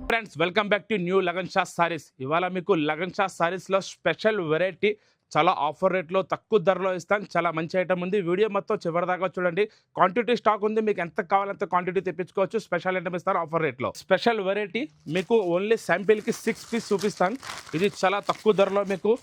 Friends welcome back to new lagan Shah saris. ఇవాళ మీకు lagan Shah సారీస్లో special variety చాలా ఆఫర్ రేట్లో తక్కువ ధరలో ఇస్తాను. చాలా మంచి ఐటమ్ ఉంది. వీడియో మొత్తం చివరిదాకా చూడండి. క్వాంటిటీ స్టాక్ ఉంది, మీకు ఎంత కావాలంత క్వాంటిటీ తెప్పించుకోవచ్చు. స్పెషల్ ఐటమ్ ఇస్తాను ఆఫర్ రేట్లో. స్పెషల్ వెరైటీ మీకు ఓన్లీ శాంపిల్కి 6 పీస్ చూపిస్తాను. ఇది చాలా తక్కువ ధరలో మీకు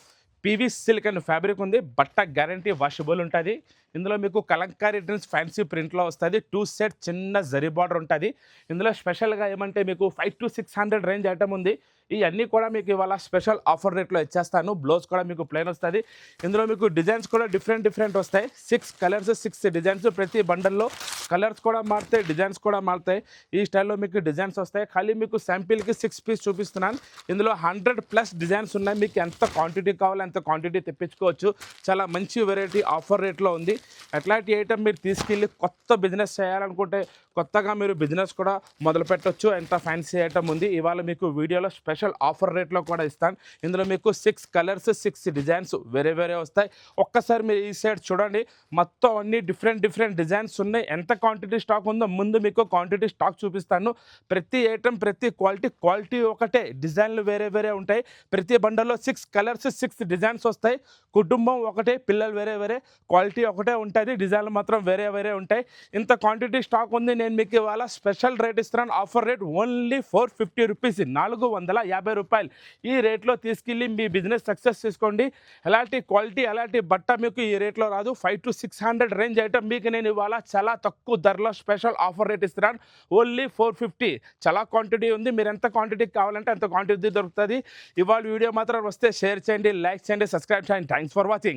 పీవీ సిల్క్ అండ్ ఫ్యాబ్రిక్ ఉంది. బట్ట గ్యారంటీ వాషబుల్ ఉంటుంది. ఇందులో మీకు కలంకారీ డ్రెస్ ఫ్యాన్సీ ప్రింట్లో వస్తుంది. 2 సెట్ చిన్న జరీ బార్డర్ ఉంటుంది. ఇందులో స్పెషల్గా ఏమంటే మీకు 500 to 600 రేంజ్ ఐటమ్ ఉంది. ఇవన్నీ కూడా మీకు ఇవాళ స్పెషల్ ఆఫర్ రేట్లో ఇచ్చేస్తాను. బ్లౌజ్ కూడా మీకు ప్లెయిన్ వస్తుంది. ఇందులో మీకు డిజైన్స్ కూడా డిఫరెంట్ వస్తాయి. 6 కలర్స్ 6 డిజైన్స్. ప్రతి బండల్లో కలర్స్ కూడా మారుతాయి, డిజైన్స్ కూడా మారుతాయి. ఈ స్టైల్లో మీకు డిజైన్స్ వస్తాయి. ఖాళీ మీకు శాంపిల్కి 6 పీస్ చూపిస్తున్నాను. ఇందులో 100+ డిజైన్స్ ఉన్నాయి. మీకు ఎంత క్వాంటిటీ కావాలో అంత క్వాంటిటీ తెప్పించుకోవచ్చు. చాలా మంచి వెరైటీ ఆఫర్ రేట్లో ఉంది. అట్లాంటి ఐటమ్ మీరు తీసుకెళ్ళి కొత్త బిజినెస్ చేయాలనుకుంటే కొత్తగా మీరు బిజినెస్ కూడా మొదలు పెట్టవచ్చు. ఎంత ఫ్యాన్సీ ఐటమ్ ఉంది. ఇవాళ మీకు వీడియోలో స్పెషల్ ఆఫర్ రేట్లో కూడా ఇస్తాను. ఇందులో మీకు 6 కలర్స్ 6 డిజైన్స్ వేరే వస్తాయి. ఒక్కసారి మీరు ఈ సైడ్ చూడండి. మొత్తం అన్ని డిఫరెంట్ డిజైన్స్ ఉన్నాయి. ఎంత క్వాంటిటీ స్టాక్ ఉందో ముందు మీకు క్వాంటిటీ స్టాక్ చూపిస్తాను. ప్రతి ఐటమ్ ప్రతి క్వాలిటీ ఒకటే, డిజైన్లు వేరే ఉంటాయి. ప్రతి బండల్లో 6 కలర్స్ 6 డిజైన్స్ వస్తాయి. కుటుంబం ఒకటే, పిల్లలు వేరే క్వాలిటీ ఒకటే ఉంటుంది. డిజైన్లు మాత్రం వేరే ఉంటాయి. ఇంత క్వాంటిటీ స్టాక్ ఉంది. నేను మీకు ఇవాళ స్పెషల్ రేట్ ఇస్తున్నాను. ఆఫర్ రేట్ ఓన్లీ 450 రూపీస్, 450 రూపాయలు. ఈ రేట్లో తీసుకెళ్ళి మీ బిజినెస్ సక్సెస్ చేసుకోండి. ఎలాంటి క్వాలిటీ ఎలాంటి బట్ట మీకు ఈ రేట్లో రాదు. 500 to 600 రేంజ్ ఐటమ్ మీకు నేను ఇవాళ చాలా తక్కువ ధరలో స్పెషల్ ఆఫర్ రేట్ ఇస్తున్నాను. ఓన్లీ 450. చాలా క్వాంటిటీ ఉంది. మీరు ఎంత క్వాంటిటీ కావాలంటే అంత క్వాంటిటీ దొరుకుతుంది. ఇవాళ వీడియో మాత్రం వస్తే షేర్ చేయండి, లైక్ చేయండి, సబ్స్క్రైబ్ చేయండి. Thanks for watching.